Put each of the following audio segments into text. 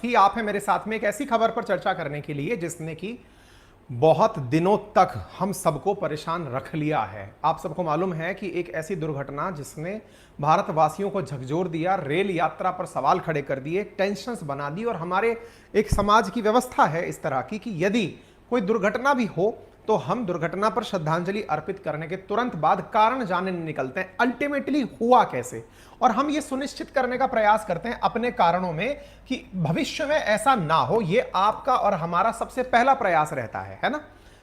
अवस्थी आप हैं मेरे साथ में एक ऐसी खबर पर चर्चा करने के लिए जिसने कि बहुत दिनों तक हम सबको परेशान रख लिया है। आप सबको मालूम है कि एक ऐसी दुर्घटना जिसने भारतवासियों को झकझोर दिया, रेल यात्रा पर सवाल खड़े कर दिए, टेंशन्स बना दी और हमारे एक समाज की व्यवस्था है इस तरह की कि यदि कोई दुर्घटना भी हो तो हम दुर्घटना पर श्रद्धांजलि अर्पित करने के तुरंत बाद कारण जानने निकलते हैं अल्टीमेटली हुआ कैसे, और हम ये सुनिश्चित करने का प्रयास करते हैं अपने कारणों में कि भविष्य में ऐसा ना हो। ये आपका और हमारा सबसे पहला प्रयास रहता है ना।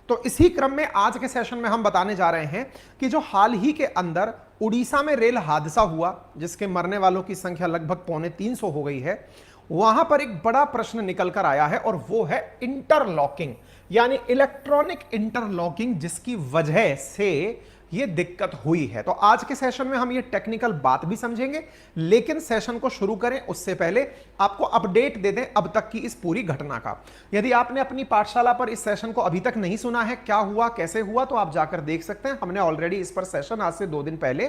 तो इसी क्रम में आज के सेशन में हम बताने जा रहे हैं कि जो हाल ही के अंदर उड़ीसा में रेल हादसा हुआ जिसके मरने वालों की संख्या लगभग 250 हो गई है, वहां पर एक बड़ा प्रश्न निकल कर आया है और वो है इंटरलॉकिंग, यानी इलेक्ट्रॉनिक इंटरलॉकिंग, जिसकी वजह से ये दिक्कत हुई है। तो आज के सेशन में हम ये टेक्निकल बात भी समझेंगे, लेकिन सेशन को शुरू करें उससे पहले आपको अपडेट दे दें अब तक की इस पूरी घटना का। यदि आपने अपनी पाठशाला पर इस सेशन को अभी तक नहीं सुना है, क्या हुआ कैसे हुआ, तो आप जाकर देख सकते हैं। हमने ऑलरेडी इस पर सेशन आज से 2 दिन पहले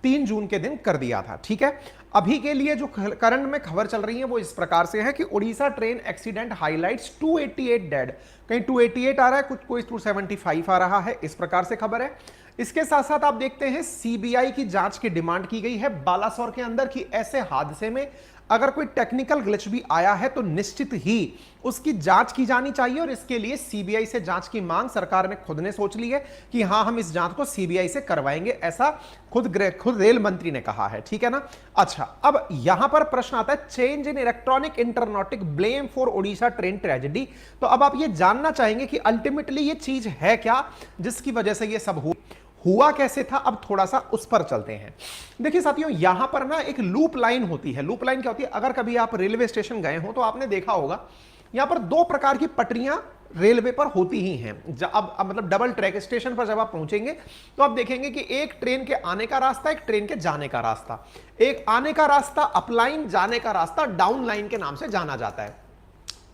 3 जून के दिन कर दिया था। ठीक है, अभी के लिए जो करंट में खबर चल रही है वो इस प्रकार से है कि Orissa train accident highlights 288 dead, कहीं 288 आ रहा है, कुछ कोई 275 आ रहा है, इस प्रकार से खबर है। इसके साथ साथ आप देखते हैं सीबीआई की जांच की डिमांड की गई है बालासोर के अंदर कि ऐसे हादसे में अगर कोई टेक्निकल ग्लिच भी आया है तो निश्चित ही उसकी जांच की जानी चाहिए, और इसके लिए सीबीआई से जांच की मांग सरकार ने खुद ने सोच ली है कि हां हम इस जांच को सीबीआई से करवाएंगे, ऐसा खुद रेल मंत्री ने कहा है। ठीक है ना। अच्छा, अब यहां पर प्रश्न आता है change in electronic interlocking blame for Odisha train tragedy. तो अब आप ये जानना चाहेंगे कि अल्टीमेटली ये चीज है क्या जिसकी वजह से ये सब हुआ कैसे था। अब थोड़ा सा उस पर चलते हैं। देखिए साथियों, यहां पर ना एक लूप लाइन होती है। लूप लाइन क्या होती है? अगर कभी आप रेलवे स्टेशन गए हो तो आपने देखा होगा यहां पर 2 प्रकार की पटरियां रेलवे पर होती ही हैं। अब मतलब डबल ट्रैक स्टेशन पर जब आप पहुंचेंगे तो आप देखेंगे कि एक ट्रेन के आने का रास्ता, एक ट्रेन के जाने का रास्ता। एक आने का रास्ता अपलाइन, जाने का रास्ता डाउन लाइन के नाम से जाना जाता है।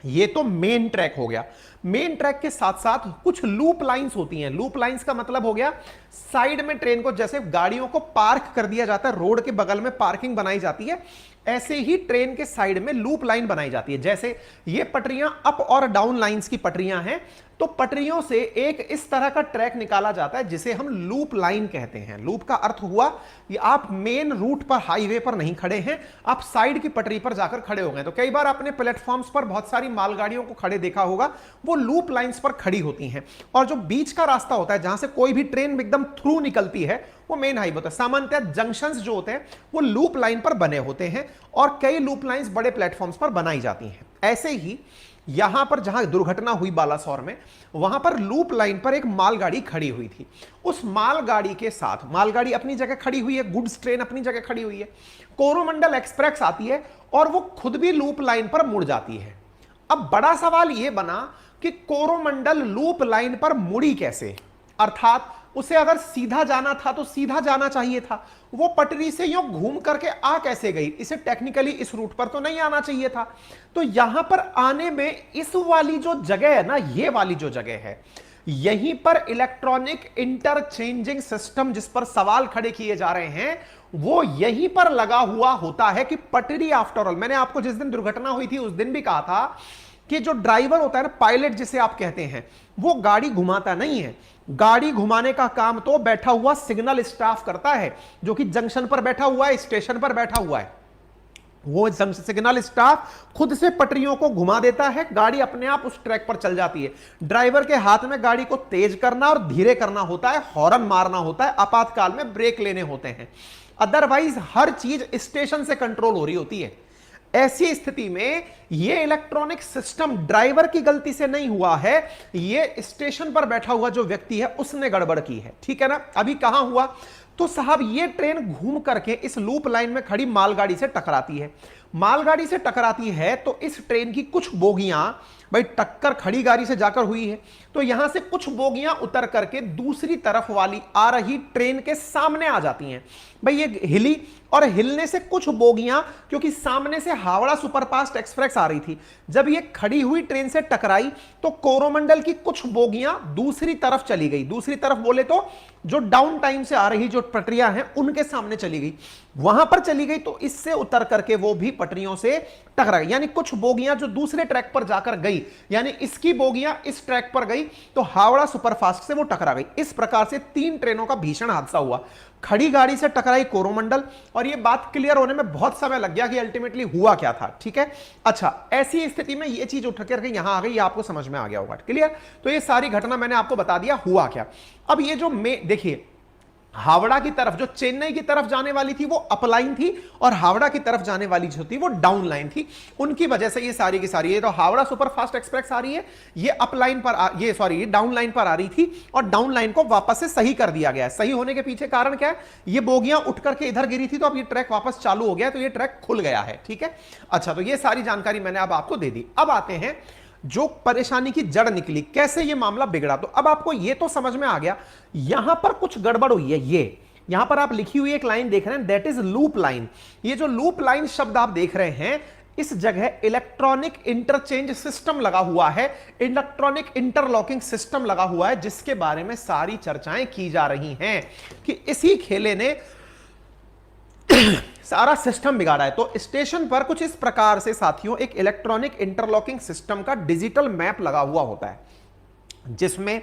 ये तो मेन ट्रैक हो गया। मेन ट्रैक के साथ साथ कुछ लूप लाइंस होती हैं। लूप लाइंस का मतलब हो गया साइड में ट्रेन को, जैसे गाड़ियों को पार्क कर दिया जाता है, रोड के बगल में पार्किंग बनाई जाती है, ऐसे ही ट्रेन के साइड में लूप लाइन बनाई जाती है। जैसे ये पटरियां अप और डाउन लाइंस की पटरियां हैं, तो पटरियों से एक इस तरह का ट्रैक निकाला जाता है जिसे हम लूप लाइन कहते हैं। लूप का अर्थ हुआ कि आप मेन रूट पर, हाईवे पर नहीं खड़े हैं, आप साइड की पटरी पर जाकर खड़े हो गए। तो कई बार आपने प्लेटफॉर्म्स पर बहुत सारी मालगाड़ियों को खड़े देखा होगा, वो लूप लाइंस पर खड़ी होती हैं। और जो बीच का रास्ता होता है जहां से कोई भी ट्रेन एकदम थ्रू निकलती है, वो मेन हाईवे होता है। सामान्यतः जंक्शंस जो होते हैं वो लूप लाइन पर बने होते हैं और कई लूप लाइंस बड़े प्लेटफॉर्म्स पर बनाई जाती हैं। ऐसे ही यहां पर जहां दुर्घटना हुई बालासोर में, वहां पर लूप लाइन पर एक मालगाड़ी खड़ी हुई थी। उस मालगाड़ी के साथ, मालगाड़ी अपनी जगह खड़ी हुई है, गुड्स ट्रेन अपनी जगह खड़ी हुई है, कोरोमंडल एक्सप्रेस आती है और वो खुद भी लूप लाइन पर मुड़ जाती है। अब बड़ा सवाल यह बना कि कोरोमंडल लूप लाइन पर मुड़ी कैसे, अर्थात उसे अगर सीधा जाना था तो सीधा जाना चाहिए था, वो पटरी से यूं घूम करके आ कैसे गई? इसे टेक्निकली इस रूट पर तो नहीं आना चाहिए था। तो यहां पर आने में इस वाली जो जगह है ना, ये वाली जो जगह है, यहीं पर इलेक्ट्रॉनिक इंटरचेंजिंग सिस्टम जिस पर सवाल खड़े किए जा रहे हैं, वो यहीं पर लगा हुआ होता है कि पटरी, आफ्टर ऑल, मैंने आपको जिस दिन दुर्घटना हुई थी उस दिन भी कहा था कि जो ड्राइवर होता है ना, पायलट जिसे आप कहते हैं, वो गाड़ी घुमाता नहीं है। गाड़ी घुमाने का काम तो बैठा हुआ सिग्नल स्टाफ करता है, जो कि जंक्शन पर बैठा हुआ है, स्टेशन पर बैठा हुआ है। वो सिग्नल स्टाफ खुद से पटरियों को घुमा देता है, गाड़ी अपने आप उस ट्रैक पर चल जाती है। ड्राइवर के हाथ में गाड़ी को तेज करना और धीरे करना होता है, हॉर्न मारना होता है, आपातकाल में ब्रेक लेने होते हैं। अदरवाइज हर चीज स्टेशन से कंट्रोल हो रही होती है। ऐसी स्थिति में यह इलेक्ट्रॉनिक सिस्टम ड्राइवर की गलती से नहीं हुआ है, यह स्टेशन पर बैठा हुआ जो व्यक्ति है उसने गड़बड़ की है। ठीक है ना। अभी कहां हुआ? तो साहब ये ट्रेन घूम करके इस लूप लाइन में खड़ी मालगाड़ी से टकराती है। मालगाड़ी से टकराती है तो इस ट्रेन की कुछ बोगियां, भाई टक्कर खड़ी गाड़ी से जाकर हुई है, तो यहां से कुछ बोगियां उतर करके दूसरी तरफ वाली आ रही ट्रेन के सामने आ जाती हैं। भाई ये हिली और हिलने से कुछ बोगियां, क्योंकि सामने से हावड़ा सुपरफास्ट एक्सप्रेस आ रही थी, जब ये खड़ी हुई ट्रेन से टकराई तो कोरोमंडल की कुछ बोगियां दूसरी तरफ चली गई। दूसरी तरफ बोले तो जो डाउन टाइम से आ रही जो पटरियां हैं उनके सामने चली गई। वहां पर चली गई तो इससे उतर करके वो भी पटरियों से टकरा गई। यानी कुछ बोगियां जो दूसरे ट्रैक पर जाकर गई, यानी इसकी बोगियां इस ट्रैक पर गई तो हावड़ा सुपरफास्ट से वो टकरा गई। इस प्रकार से 3 ट्रेनों का भीषण हादसा हुआ। खड़ी गाड़ी से टकराई कोरोमंडल, और ये बात क्लियर होने में बहुत समय लग गया कि अल्टीमेटली हुआ क्या था। ठीक है, अच्छा, ऐसी स्थिति में ये चीज उठ करके यहां आ गई, ये आपको समझ में आ गया होगा। क्लियर? तो ये सारी घटना मैंने आपको बता दिया हुआ क्या। अब ये जो देखिए, हावड़ा की तरफ, जो चेन्नई की तरफ जाने वाली थी वो अपलाइन थी, और हावड़ा की तरफ जाने वाली जो थी वो डाउन लाइन थी। उनकी वजह से ये सारी की सारी, ये तो हावड़ा सुपरफास्ट एक्सप्रेस आ रही है, ये अपलाइन पर ये डाउन लाइन पर आ रही थी, और डाउन लाइन को वापस से सही कर दिया गया है। सही होने के पीछे कारण क्या है? ये बोगियां उठ करके इधर गिरी थी, तो अब ये ट्रैक वापस चालू हो गया, तो ये ट्रैक खुल गया है। ठीक है, अच्छा, तो ये सारी जानकारी मैंने अब आपको दे दी। अब आते हैं जो परेशानी की जड़ निकली, कैसे ये मामला बिगड़ा। तो अब आपको ये तो समझ में आ गया, यहां पर कुछ गड़बड़ हुई है। ये यहां पर आप लिखी हुई एक लाइन देख रहे हैं, दैट इज लूप लाइन। ये जो लूप लाइन शब्द आप देख रहे हैं, इस जगह इलेक्ट्रॉनिक इंटरचेंज सिस्टम लगा हुआ है, इलेक्ट्रॉनिक इंटरलॉकिंग सिस्टम लगा हुआ है, जिसके बारे में सारी चर्चाएं की जा रही हैं कि इसी खेले ने सारा सिस्टम बिगाड़ा है। तो स्टेशन पर कुछ इस प्रकार से साथियों एक इलेक्ट्रॉनिक इंटरलॉकिंग सिस्टम का डिजिटल मैप लगा हुआ होता है, जिसमें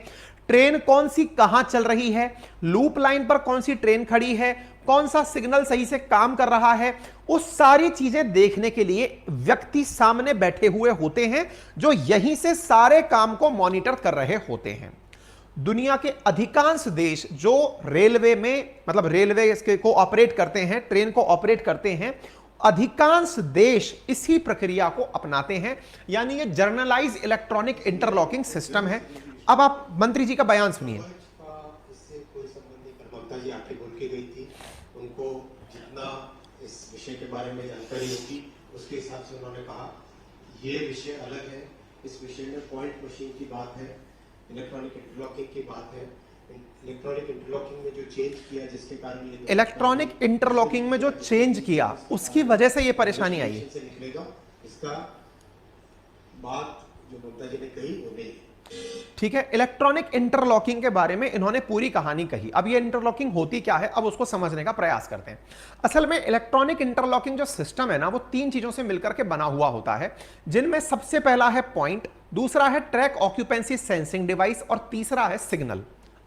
ट्रेन कौन सी कहां चल रही है, लूप लाइन पर कौन सी ट्रेन खड़ी है, कौन सा सिग्नल सही से काम कर रहा है, उस सारी चीजें देखने के लिए व्यक्ति सामने बैठे हुए होते हैं, जो यहीं से सारे काम को मॉनिटर कर रहे होते हैं। दुनिया के अधिकांश देश जो रेलवे में, मतलब रेलवे इसके को ऑपरेट करते हैं, ट्रेन को ऑपरेट करते हैं, अधिकांश देश इसी प्रक्रिया को अपनाते हैं। यानी ये जर्नलाइज इलेक्ट्रॉनिक इंटरलॉकिंग सिस्टम है। अब आप मंत्री जी का बयान सुनिए। इससे कोई संबंध नहीं, ममता जी आके बोल के गई थी, उनको जितना इस विषय के बारे में जानकारी होगी उसके हिसाब से उन्होंने कहा ये विषय अलग है, इस विषय में पॉइंट मशीन की बात है, इलेक्ट्रॉनिक इंटरलॉकिंग की बात है। इलेक्ट्रॉनिक इंटरलॉकिंग में जो चेंज किया, जिसके कारण ये इलेक्ट्रॉनिक इंटरलॉकिंग में जो चेंज किया उसकी वजह से ये परेशानी आई है। से निकलेगा, इसका बात जो ममता जी ने कही वो नहीं है। ठीक है, इलेक्ट्रॉनिक इंटरलॉकिंग के बारे में इन्होंने पूरी कहानी कही। अब ये इंटरलॉकिंग होती क्या है, अब उसको समझने का प्रयास करते हैं। असल में इलेक्ट्रॉनिक इंटरलॉकिंग जो सिस्टम है ना, वो 3 चीजों से मिलकर के बना हुआ होता है, जिनमें सबसे पहला है पॉइंट, दूसरा है ट्रैक ऑक्यूपेंसी सेंसिंग डिवाइस, और तीसरा है सिग्नल।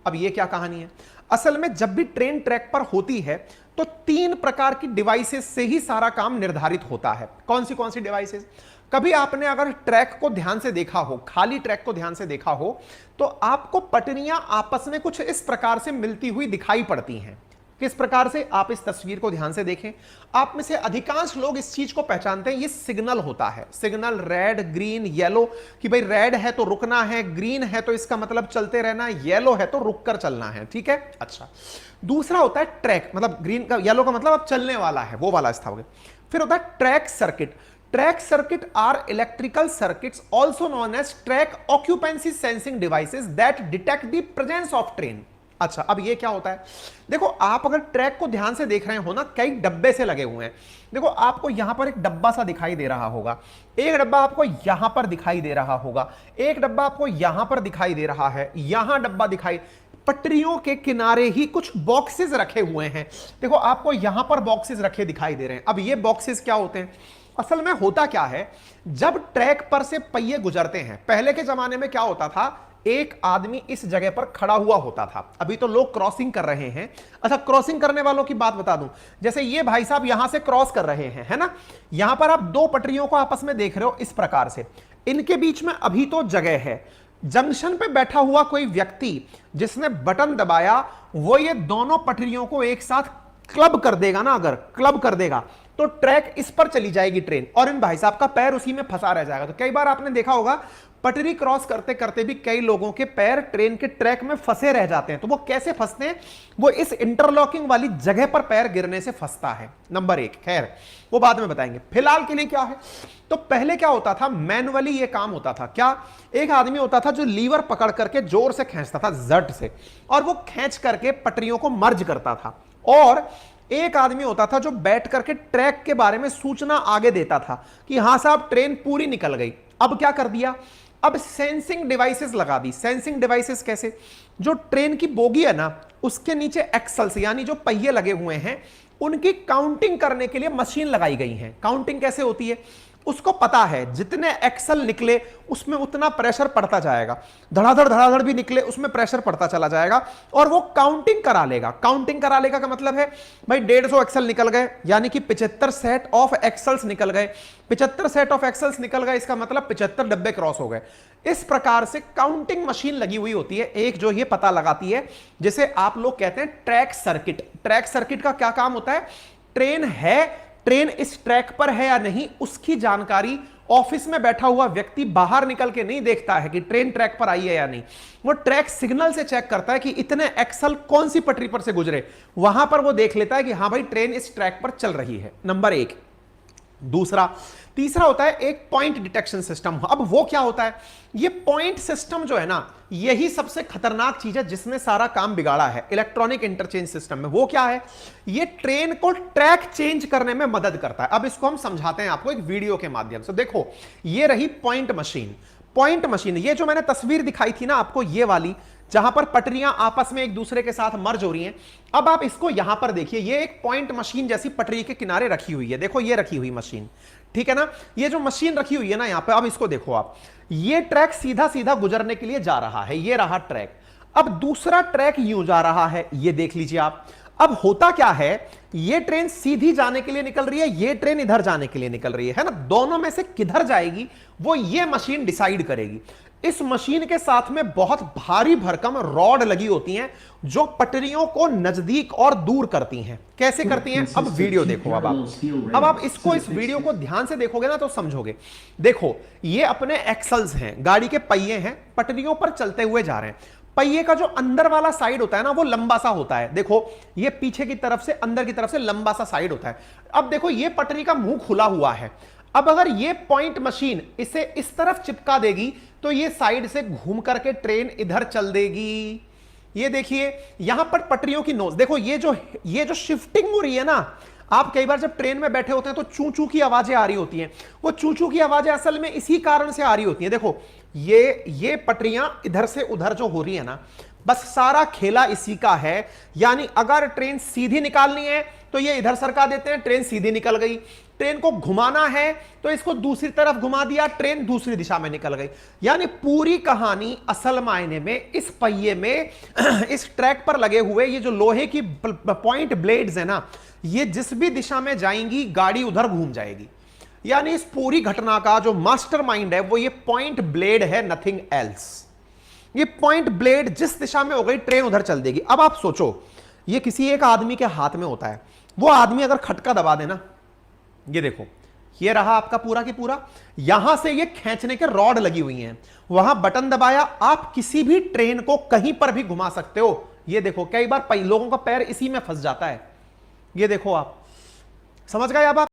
अब ये क्या कहानी है? असल में जब भी ट्रेन ट्रैक पर होती है तो 3 प्रकार की डिवाइसेस से ही सारा काम निर्धारित होता है। कौन सी डिवाइसेस? कभी आपने अगर ट्रैक को ध्यान से देखा हो, खाली ट्रैक को ध्यान से देखा हो, तो आपको पटरियां आपस में कुछ इस प्रकार से मिलती हुई दिखाई पड़ती हैं। किस प्रकार से? आप इस तस्वीर को ध्यान से देखें। आप में से अधिकांश लोग इस चीज को पहचानते हैं, ये सिग्नल होता है। सिग्नल रेड, ग्रीन, येलो, कि भाई रेड है तो रुकना है, ग्रीन है तो इसका मतलब चलते रहना, येलो है तो रुक कर चलना है। ठीक है, अच्छा। दूसरा होता है ट्रैक, मतलब ग्रीन का, येलो का मतलब अब चलने वाला है, वो वाला स्थान। फिर होता है track circuit. Track circuit are electrical circuits also known as track occupancy sensing devices that detect the presence of train। अच्छा, अब ये क्या होता है? देखो, आप अगर ट्रैक को ध्यान से देख रहे हो ना, कई डब्बे से लगे हुए हैं। देखो, आपको यहां पर एक डब्बा सा दिखाई दे रहा होगा, एक डब्बा आपको यहां पर दिखाई दे रहा होगा, एक डब्बा आपको यहां पर दिखाई दे रहा है, यहां डब्बा दिखाई, पटरियों के किनारे ही कुछ बॉक्सेस रखे हुए हैं। देखो, आपको यहां पर बॉक्सेस रखे दिखाई दे रहे हैं। अब ये बॉक्सेस क्या होते हैं? असल में होता क्या है, जब ट्रैक पर से पहिए गुजरते हैं, पहले के जमाने में क्या होता था, एक आदमी इस जगह पर खड़ा हुआ होता था। अभी तो लोग क्रॉसिंग कर रहे हैं। अच्छा, क्रॉसिंग करने वालों की बात बता दूं, जैसे ये भाई साहब यहां से क्रॉस कर रहे हैं, है ना, यहां पर आप 2 पटरियों को आपस में देख रहे हो इस प्रकार से, इनके बीच में अभी तो जगह है। जंक्शन पे बैठा हुआ कोई व्यक्ति जिसने बटन दबाया, वो ये दोनों पटरियों को एक साथ क्लब कर देगा ना, अगर क्लब कर देगा तो ट्रैक इस पर चली जाएगी ट्रेन, और इन भाई साहब का पैर उसी में फंसा रह जाएगा। तो कई बार आपने देखा होगा, पटरी क्रॉस करते करते भी कई लोगों के पैर ट्रेन के ट्रैक में फंसे रह जाते हैं। तो वो कैसे फंसते हैं? वो इस इंटरलॉकिंग वाली जगह पर पैर गिरने से फंसता है, नंबर 1। खैर, वो बाद में बताएंगे, फिलहाल के लिए क्या है। तो पहले क्या होता था, मैनुअली ये काम होता था। क्या? एक आदमी होता था जो लीवर पकड़ करके जोर से खींचता था, जट से, और वो खींच करके पटरियों को मर्ज करता था। और एक आदमी होता था जो बैठ करके ट्रैक के बारे में सूचना आगे देता था कि हां साहब, ट्रेन पूरी निकल गई। अब क्या कर दिया, अब सेंसिंग डिवाइसेस लगा दी। सेंसिंग डिवाइसेस कैसे? जो ट्रेन की बोगी है ना, उसके नीचे एक्सल्स, यानी जो पहिए लगे हुए हैं, उनकी काउंटिंग करने के लिए मशीन लगाई गई है। काउंटिंग कैसे होती है, उसको पता है जितने एक्सल निकले उसमें उतना प्रेशर पड़ता जाएगा, धड़ाधड़ भी निकले उसमें प्रेशर पड़ता चला जाएगा, और वो काउंटिंग करा लेगा। काउंटिंग करा लेगा का मतलब है भाई 150 एक्सल निकल गए, यानी कि 75 सेट ऑफ एक्सल्स निकल गए। 75 सेट ऑफ एक्सल्स निकल गए, इसका मतलब 75 डब्बे क्रॉस हो गए। इस प्रकार से काउंटिंग मशीन लगी हुई होती है एक, जो ये पता लगाती है, जिसे आप लोग कहते हैं ट्रैक सर्किट। ट्रैक सर्किट का क्या काम होता है, ट्रेन इस ट्रैक पर है या नहीं, उसकी जानकारी ऑफिस में बैठा हुआ व्यक्ति बाहर निकल के नहीं देखता है कि ट्रेन ट्रैक पर आई है या नहीं। वो ट्रैक सिग्नल से चेक करता है कि इतने एक्सल कौन सी पटरी पर से गुजरे, वहां पर वो देख लेता है कि हां भाई ट्रेन इस ट्रैक पर चल रही है। नंबर 1। तीसरा होता है एक पॉइंट डिटेक्शन सिस्टम। अब वो क्या होता है, ये पॉइंट सिस्टम जो है ना, यही सबसे खतरनाक चीज है जिसने सारा काम बिगाड़ा है इलेक्ट्रॉनिक इंटरचेंज सिस्टम में। वो क्या है, ये ट्रेन को ट्रैक चेंज करने में मदद करता है। अब इसको हम समझाते हैं आपको एक वीडियो के माध्यम से। देखो, ये रही पॉइंट मशीन। पॉइंट मशीन, ये जो मैंने तस्वीर दिखाई थी ना आपको, ये वाली, जहां पर पटरियां आपस में एक दूसरे के साथ मर्ज हो रही हैं। अब आप इसको यहां पर देखिए, ये एक पॉइंट मशीन जैसी पटरी के किनारे रखी हुई है। देखो ये रखी हुई मशीन, ठीक है ना, ये जो मशीन रखी हुई है ना यहां पे, अब इसको देखो आप, ये ट्रैक सीधा सीधा गुजरने के लिए जा रहा है, ये रहा ट्रैक। अब दूसरा ट्रैक यूं जा रहा है, ये देख लीजिए आप। अब होता क्या है, ये ट्रेन सीधी जाने के लिए निकल रही है, ये ट्रेन इधर जाने के लिए निकल रही है ना। दोनों में से किधर जाएगी वो ये मशीन डिसाइड करेगी। इस मशीन के साथ में बहुत भारी भरकम रॉड लगी होती हैं जो पटरियों को नजदीक और दूर करती हैं। कैसे करती हैं, अब वीडियो देखो। अब आप इसको, इस वीडियो को ध्यान से देखोगे ना तो समझोगे। देखो, ये अपने एक्सल्स हैं, गाड़ी के पहिए हैं, पटरियों पर चलते हुए जा रहे हैं। पहिए का जो अंदर वाला साइड होता है ना, वो लंबा सा होता है। देखो, ये पीछे की तरफ से अंदर की तरफ से लंबा सा साइड होता है। अब देखो, ये पटरी का मुंह खुला हुआ है। अब अगर ये पॉइंट मशीन इसे इस तरफ चिपका देगी तो ये साइड से घूम करके ट्रेन इधर चल देगी। ये देखिए, यहां पर पटरियों की नोच देखो, ये जो शिफ्टिंग हो रही है ना, आप कई बार जब ट्रेन में बैठे होते हैं तो चू चू की आवाजें आ रही होती हैं। वो चू चू की आवाजें असल में इसी कारण से आ रही होती हैं। देखो, ये पटरियां इधर से उधर जो हो रही है ना, बस सारा खेला इसी का है। यानी अगर ट्रेन सीधी निकालनी है तो ये इधर सरका देते हैं, ट्रेन सीधी निकल गई। ट्रेन को घुमाना है तो इसको दूसरी तरफ घुमा दिया, ट्रेन दूसरी दिशा में निकल गई। यानी पूरी कहानी असल मायने में इस पहिए में इस ट्रैक पर लगे हुए ये जो लोहे की पॉइंट ब्लेड्स है ना, ये जिस भी दिशा में जाएंगी गाड़ी उधर घूम जाएगी। यानी इस पूरी घटना का जो मास्टरमाइंड है वो ये पॉइंट ब्लेड है, नथिंग एल्स। ये पॉइंट ब्लेड जिस दिशा में हो गई ट्रेन उधर चल देगी। अब आप सोचो, ये किसी एक आदमी के हाथ में होता है, वो आदमी अगर खटका दबा देना, ये देखो, ये रहा आपका पूरा की पूरा, यहां से ये खींचने के रॉड लगी हुई हैं, वहां बटन दबाया, आप किसी भी ट्रेन को कहीं पर भी घुमा सकते हो। ये देखो, कई बार लोगों का पैर इसी में फंस जाता है। ये देखो, आप समझ गए अब आप